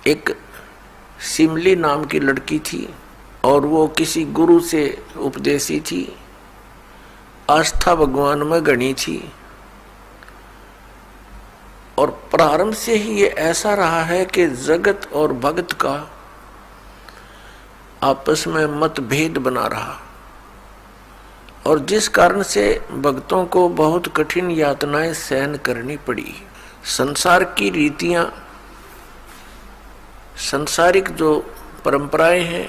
एक सिमली नाम की लड़की थी और वो किसी गुरु से उपदेशी थी, आस्था भगवान में गणी थी। और प्रारंभ से ही ये ऐसा रहा है कि जगत और भगत का आपस में मतभेद बना रहा, और जिस कारण से भक्तों को बहुत कठिन यातनाएं सहन करनी पड़ी। संसार की रीतियां, सांसारिक जो परंपराएं हैं,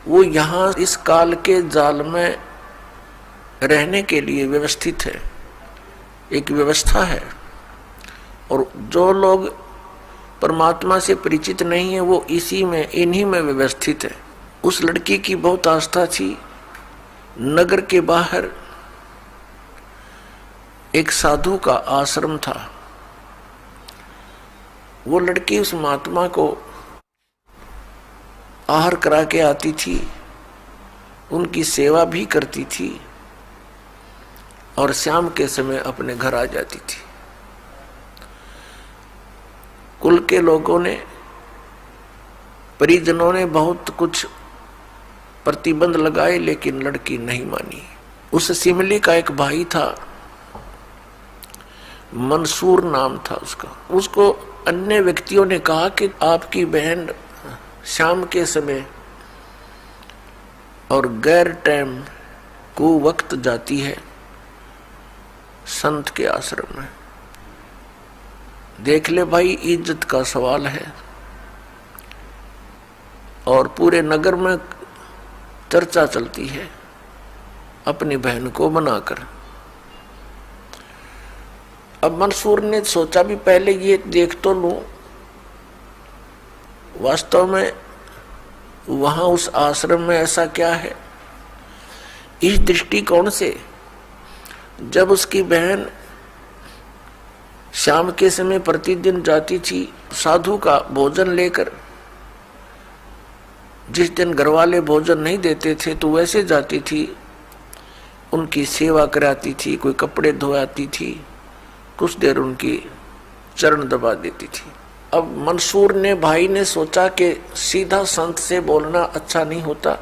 वो यहाँ इस काल के जाल में रहने के लिए व्यवस्थित है, एक व्यवस्था है। और जो लोग परमात्मा से परिचित नहीं है वो इसी में, इन्हीं में व्यवस्थित है। उस लड़की की बहुत आस्था थी। नगर के बाहर एक साधु का आश्रम था। वो लड़की उस महात्मा को आहार करा के आती थी, उनकी सेवा भी करती थी और शाम के समय अपने घर आ जाती थी। कुल के लोगों ने, परिजनों ने बहुत कुछ प्रतिबंध लगाए, लेकिन लड़की नहीं मानी। उस सिमली का एक भाई था, मंसूर नाम था उसका। उसको अन्य व्यक्तियों ने कहा कि आपकी बहन शाम के समय और गैर टाइम को वक्त जाती है संत के आश्रम में। देख ले भाई, इज्जत का सवाल है और पूरे नगर में चर्चा चलती है अपनी बहन को बनाकर। अब मंसूर ने सोचा भी पहले ये देख तो लूं, वास्तव में वहां उस आश्रम में ऐसा क्या है। इस दृष्टिकोण से जब उसकी बहन शाम के समय प्रतिदिन जाती थी साधु का भोजन लेकर, जिस दिन घर वाले भोजन नहीं देते थे तो वैसे जाती थी, उनकी सेवा कराती थी, कोई कपड़े धोआती थी, कुछ देर उनकी चरण दबा देती थी। अब मंसूर ने, भाई ने सोचा कि सीधा संत से बोलना अच्छा नहीं होता।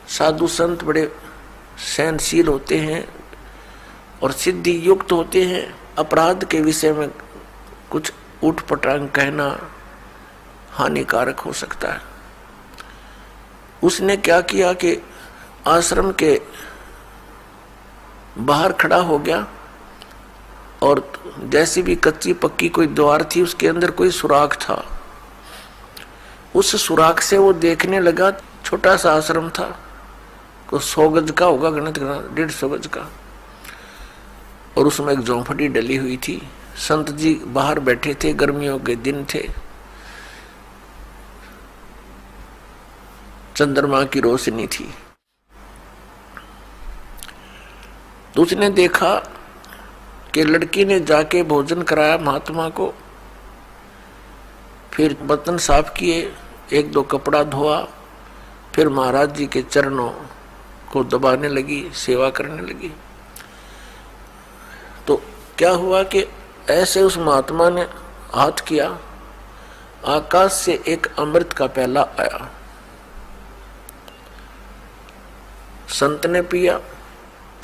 साधु संत बड़े सहनशील होते हैं और सिद्धि युक्त होते हैं। अपराध के विषय में कुछ उठपटांग कहना हानिकारक हो सकता है। उसने क्या किया कि आश्रम के बाहर खड़ा हो गया और जैसी भी कच्ची पक्की कोई द्वार थी उसके अंदर कोई सुराख था। उस सुराख से वो देखने लगा। छोटा सा आश्रम था, को 100 गज का होगा, गणित 150 गज का, और उसमें एक झोंपड़ी डली हुई थी। संत जी बाहर बैठे थे, गर्मियों के दिन थे, चंद्रमा की रोशनी थी। तो उसने देखा कि लड़की ने जाके भोजन कराया महात्मा को, फिर बर्तन साफ किए, 1-2 कपड़ा धोआ, फिर महाराज जी के चरणों को दबाने लगी, सेवा करने लगी। तो क्या हुआ कि ऐसे उस महात्मा ने हाथ किया, आकाश से एक अमृत का प्याला आया। संत ने पिया,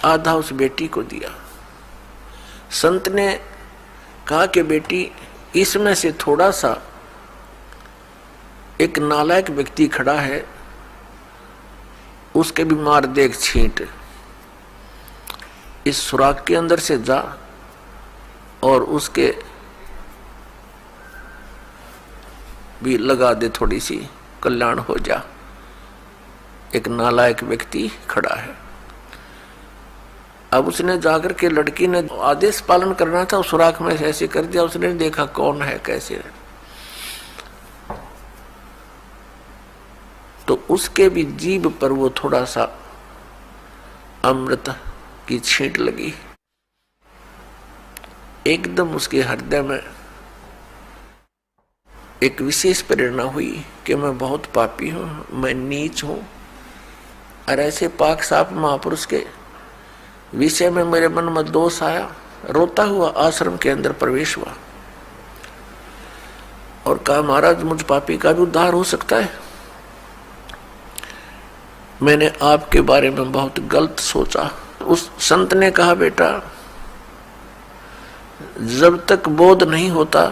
आधा उस बेटी को दिया। संत ने कहा कि बेटी, इसमें से थोड़ा सा एक नालायक व्यक्ति खड़ा है, उसके भी मार दे एक छींट। इस सुराख के अंदर से जा और उसके भी लगा दे, थोड़ी सी कल्याण हो जा। एक नालायक व्यक्ति खड़ा है। अब उसने जाकर के, लड़की ने आदेश पालन करना था, सुराख में ऐसे कर दिया। उसने देखा कौन है, कैसे है, तो उसके भी जीभ पर वो थोड़ा सा अमृत की छींट लगी। एकदम उसके हृदय में एक विशेष प्रेरणा हुई कि मैं बहुत पापी हूं, मैं नीच हूं, और ऐसे पाक साफ महापुरुष के विषय में मेरे मन में दोष आया। रोता हुआ आश्रम के अंदर प्रवेश हुआ। और कहा महाराज मुझ पापी का भी उद्धार हो सकता है। मैंने आपके बारे में बहुत गलत सोचा। उस संत ने कहा बेटा, जब तक बोध नहीं होता,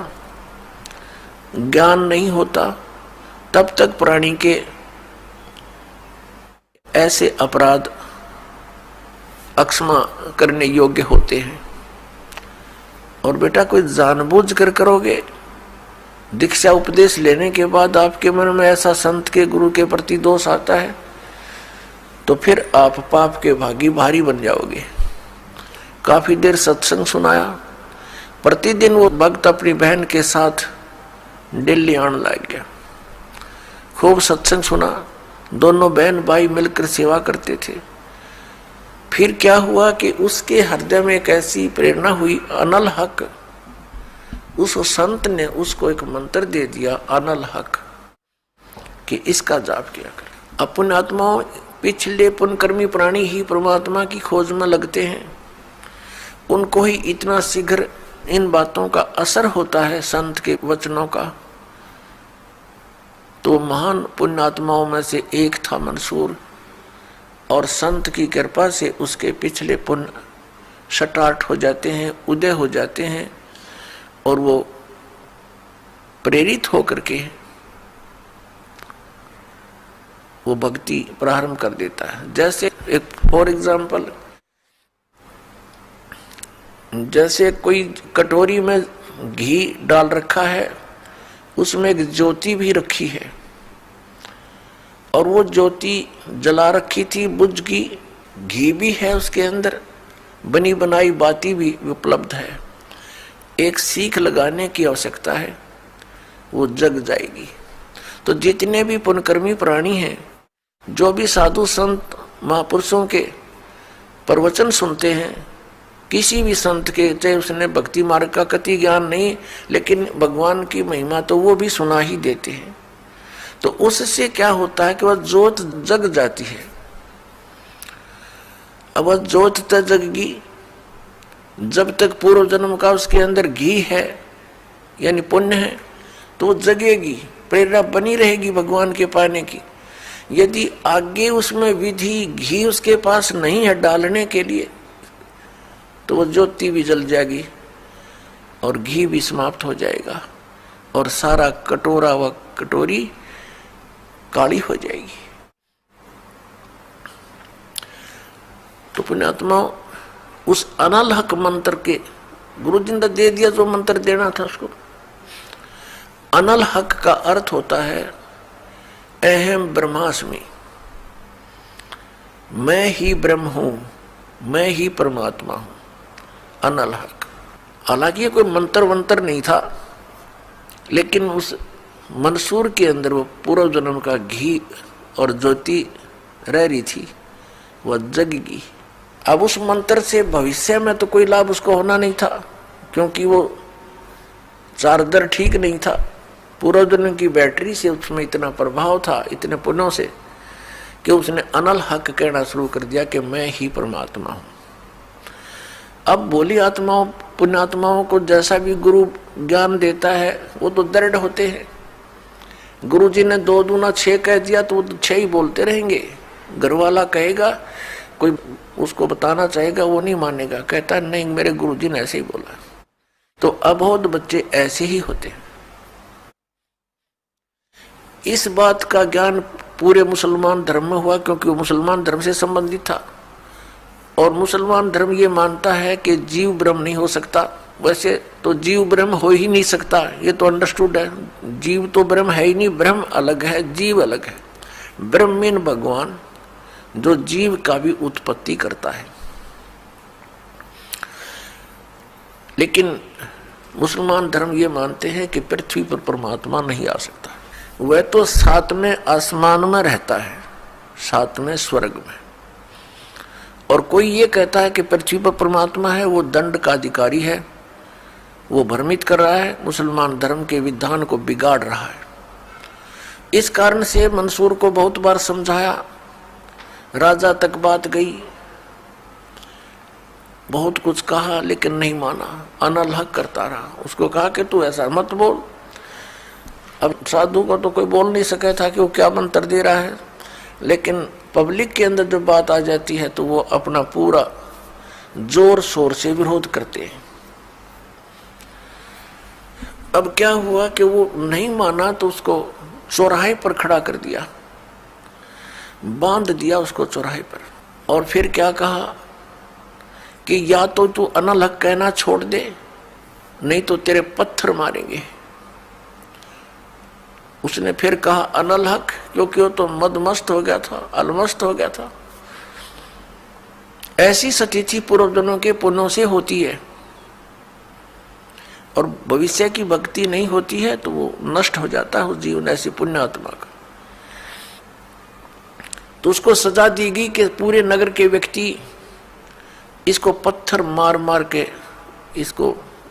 ज्ञान नहीं होता, तब तक प्राणी के ऐसे अपराध अक्षमा करने योग्य होते हैं। और बेटा कोई जानबूझकर करोगे, दीक्षा उपदेश लेने के बाद आपके मन में ऐसा संत के गुरु के प्रति दोष आता है तो फिर आप पाप के भागी भारी बन जाओगे। काफी देर सत्संग सुनाया। प्रतिदिन वो भक्त अपनी बहन के साथ दिल्ली आने लग गया। खूब सत्संग सुना, दोनों बहन भाई मिलकर सेवा करते थे। फिर क्या हुआ कि उसके हृदय में एक ऐसी प्रेरणा हुई, अनल हक। उस संत ने उसको एक मंत्र दे दिया, अनल हक, कि इसका जाप किया कर। अपने आत्माओं, पिछले पुण्यकर्मी प्राणी ही परमात्मा की खोज में लगते हैं। उनको ही इतना शीघ्र इन बातों का असर होता है, संत के वचनों का। तो महान पुण्यात्माओं में से एक था मंसूर, और संत की कृपा से उसके पिछले पुण्य शटाट हो जाते हैं, उदय हो जाते हैं, और वो प्रेरित होकर के वो भक्ति प्रारंभ कर देता है। जैसे एक फॉर एग्जाम्पल, जैसे कोई कटोरी में घी डाल रखा है, उसमें एक ज्योति भी रखी है, और वो ज्योति जला रखी थी, बुझ गई, घी भी है उसके अंदर, बनी बनाई बाती भी उपलब्ध है। एक सीख लगाने की आवश्यकता है, वो जग जाएगी। तो जितने भी पुण्यकर्मी प्राणी हैं, जो भी साधु संत महापुरुषों के प्रवचन सुनते हैं, किसी भी संत के, चाहे उसने भक्ति मार्ग का कति ज्ञान नहीं, लेकिन भगवान की महिमा तो वो भी सुना ही देते हैं। तो उससे क्या होता है कि वह ज्योत जग जाती है। अब वह ज्योत तक जगगी, जब तक पूर्व जन्म का उसके अंदर घी है यानी पुण्य है, तो वो जगेगी, प्रेरणा बनी रहेगी भगवान के पाने की। यदि आगे उसमें विधि घी उसके पास नहीं है डालने के लिए, तो वो ज्योति भी जल जाएगी और घी भी समाप्त हो जाएगा, और सारा कटोरा व कटोरी काली हो जाएगी। तो पुण्यात्मा उस अनल हक मंत्र के गुरु जी ने दे दिया, जो मंत्र देना था उसको। अनल हक का अर्थ होता है अहम ब्रह्मास्मि, मैं ही ब्रह्म हूं, मैं ही परमात्मा हूं, अनल हक। हालांकि ये कोई मंत्र वंत्र नहीं था, लेकिन उस मंसूर के अंदर वो पूर्व जन्म का घी और ज्योति रह रही थी, वह जगगी। अब उस मंत्र से भविष्य में तो कोई लाभ उसको होना नहीं था, क्योंकि वो चार्जर ठीक नहीं था। पूर्व जन्म की बैटरी से उसमें इतना प्रभाव था, इतने पुण्यों से, कि उसने अनल हक कहना शुरू कर दिया कि मैं ही परमात्मा हूं। अब भोली आत्माओं, पुण्यात्माओं को जैसा भी गुरु ज्ञान देता है, वो तो दृढ़ होते हैं। गुरु जी ने 2 दूना 6 कह दिया तो वो 6 ही बोलते रहेंगे। घर वाला कहेगा, कोई उसको बताना चाहेगा, वो नहीं मानेगा, कहता नहीं मेरे गुरु जी ने ऐसे ही बोला। तो अबोध बच्चे ऐसे ही होते हैं। इस बात का ज्ञान पूरे मुसलमान धर्म में हुआ, क्योंकि वो मुसलमान धर्म से संबंधित था, और मुसलमान धर्म ये मानता है कि जीव ब्रह्म नहीं हो सकता। वैसे तो जीव ब्रह्म हो ही नहीं सकता, ये तो अंडरस्टूड है। जीव तो ब्रह्म है ही नहीं, ब्रह्म अलग है, जीव अलग है। ब्रह्म मीन भगवान, जो जीव का भी उत्पत्ति करता है। लेकिन मुसलमान धर्म ये मानते हैं कि पृथ्वी पर परमात्मा नहीं आ सकता। वह तो 7वें आसमान में रहता है, 7वें स्वर्ग में। और कोई ये कहता है कि पृथ्वी पर परमात्मा है, वो दंड का अधिकारी है, वो भ्रमित कर रहा है, मुसलमान धर्म के विधान को बिगाड़ रहा है। इस कारण से मंसूर को बहुत बार समझाया, राजा तक बात गई, बहुत कुछ कहा, लेकिन नहीं माना, अनल हक करता रहा। उसको कहा कि तू ऐसा मत बोल, अब साधु को तो कोई बोल नहीं सका था कि वो क्या मंत्र दे रहा है, लेकिन पब्लिक के अंदर जब बात आ जाती है तो वो अपना पूरा जोर शोर से विरोध करते हैं। अब क्या हुआ कि वो नहीं माना तो उसको चौराहे पर खड़ा कर दिया, बांध दिया उसको चौराहे पर, और फिर क्या कहा कि या तो तू अनल हक कहना छोड़ दे, नहीं तो तेरे पत्थर मारेंगे। उसने फिर कहा अनल हक, क्योंकि वो तो मदमस्त हो गया था, अलमस्त हो गया था। ऐसी स्थिति पूर्वजनों के पुण्यों से होती है, और भविष्य की भक्ति नहीं होती है तो वो नष्ट हो जाता है उस जीवन ऐसी पुण्य आत्मा का। तो उसको सजा दी गई कि पूरे नगर के व्यक्ति इसको पत्थर मार मार के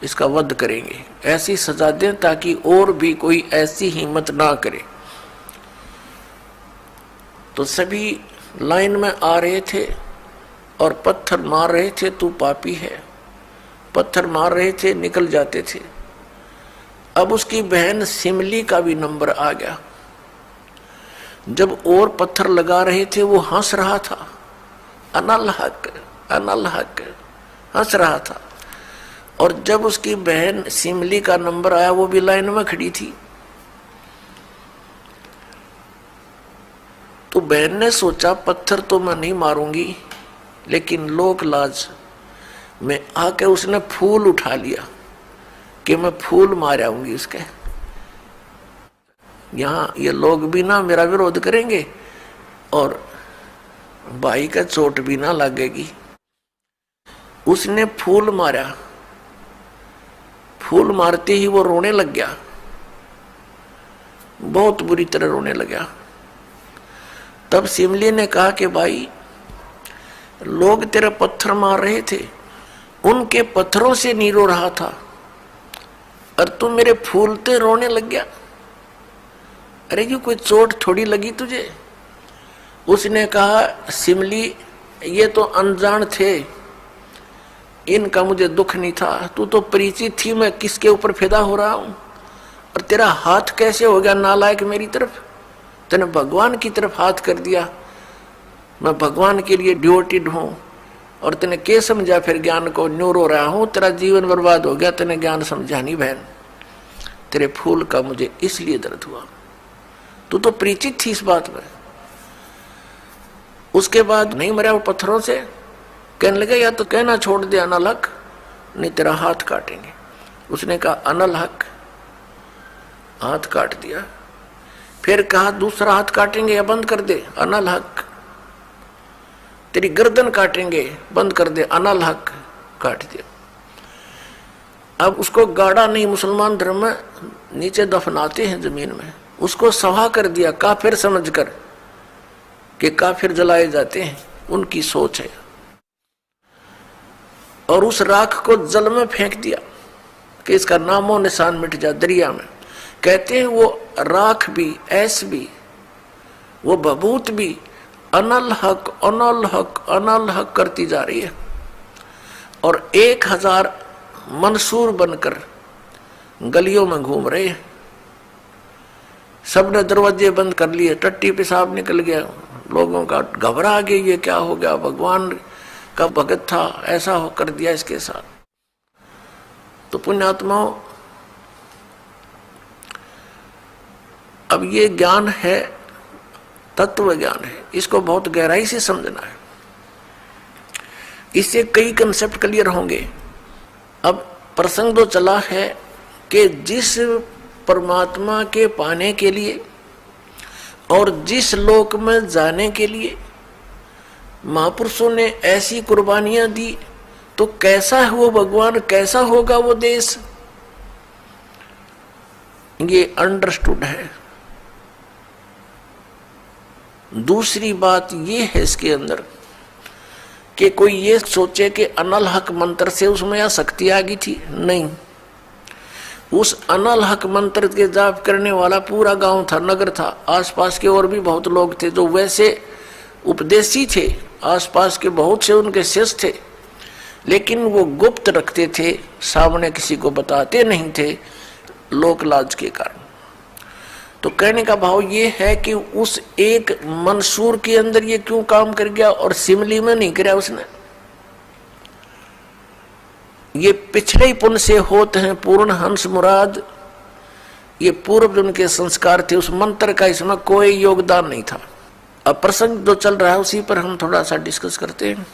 इसका वध करेंगे, ऐसी सजा दें ताकि और भी कोई ऐसी हिम्मत ना करे। तो सभी लाइन में आ रहे थे और पत्थर मार रहे थे, तू पापी है, पत्थर मार रहे थे, निकल जाते थे। अब उसकी बहन सिमली का भी नंबर आ गया। जब और पत्थर लगा रहे थे वो हंस रहा था, अनल हक हंस रहा था। और जब उसकी बहन सिमली का नंबर आया वो भी लाइन में खड़ी थी, तो बहन ने सोचा पत्थर तो मैं नहीं मारूंगी, लेकिन लोक लाज में आके उसने फूल उठा लिया कि मैं फूल मार आऊंगी उसके, यहाँ ये लोग भी ना मेरा विरोध करेंगे और भाई का चोट भी ना लगेगी। उसने फूल मारा, फूल मारते ही वो रोने लग गया, बहुत बुरी तरह रोने लगा। तब सिमली ने कहा कि भाई लोग तेरे पत्थर मार रहे थे, उनके पत्थरों से नहीं रो रहा था, और तू मेरे फूलते रोने लग गया। अरे ये कोई चोट थोड़ी लगी तुझे? उसने कहा सिमली ये तो अनजान थे, इनका मुझे दुख नहीं था, तू तो परिचित थी मैं किसके ऊपर फिदा हो रहा हूं, और तेरा हाथ कैसे हो गया नालायक मेरी तरफ? तूने भगवान की तरफ हाथ कर दिया, मैं भगवान के लिए डिवोटेड हूं, और तूने क्या समझा फिर ज्ञान को? न्यू रो रहा हूं, तेरा जीवन बर्बाद हो गया, तूने ज्ञान समझा नहीं बहन, तेरे फूल का मुझे इसलिए दर्द हुआ, तू तो परिचित थी इस बात में। उसके बाद नहीं मरा वो पत्थरों से, कहने लगे या तो कहना छोड़ दे अनल हक, नहीं तेरा हाथ काटेंगे। उसने कहा अनल हक, हाथ काट दिया। फिर कहा दूसरा हाथ काटेंगे या बंद कर दे, अनल हक। तेरी गर्दन काटेंगे, बंद कर दे, अनल हक, काट दिया। अब उसको गाड़ा नहीं, मुसलमान धर्म में नीचे दफनाते हैं जमीन में, उसको सवा कर दिया काफिर समझकर कि काफिर जलाए जाते हैं, उनकी सोच है। और उस राख को जल में फेंक दिया कि इसका नामो निशान मिट जाए दरिया में। कहते हैं वो राख भी, ऐस भी, वो बबूत भी अनल हक अनल हक अनल हक करती जा रही है, और 1000 मंसूर बनकर गलियों में घूम रहे हैं। सबने दरवाजे बंद कर लिए, टट्टी पेशाब निकल गया, लोगों का घबरा गया, ये क्या हो गया, भगवान का भगत था, ऐसा हो कर दिया इसके साथ। तो पुण्यात्माओं, अब ये ज्ञान है, तत्व ज्ञान है, इसको बहुत गहराई से समझना है, इससे कई कंसेप्ट क्लियर होंगे। अब प्रसंग तो चला है कि जिस परमात्मा के पाने के लिए और जिस लोक में जाने के लिए महापुरुषों ने ऐसी कुर्बानियां दी, तो कैसा है वो भगवान, कैसा होगा वो देश, ये अंडरस्टूड है। दूसरी बात ये है इसके अंदर कि कोई ये सोचे कि अनल हक मंत्र से उसमें या शक्ति आ गई थी, नहीं। उस अनल हक मंत्र के जाप करने वाला पूरा गांव था, नगर था, आसपास के और भी बहुत लोग थे जो वैसे उपदेशी थे, आसपास के बहुत से उनके शिष्य थे, लेकिन वो गुप्त रखते थे, सामने किसी को बताते नहीं थे, लोक लाज के कारण। तो कहने का भाव ये है कि उस एक मंसूर के अंदर ये क्यों काम कर गया और सिमली में नहीं किया उसने। ये पिछले ही पुण्य से होते हैं पूर्ण हंस मुराद, ये पूर्व जन्म के संस्कार थे। उस मंत्र का इसमें कोई योगदान नहीं था। अब प्रसंग जो चल रहा है उसी पर हम थोड़ा सा डिस्कस करते हैं।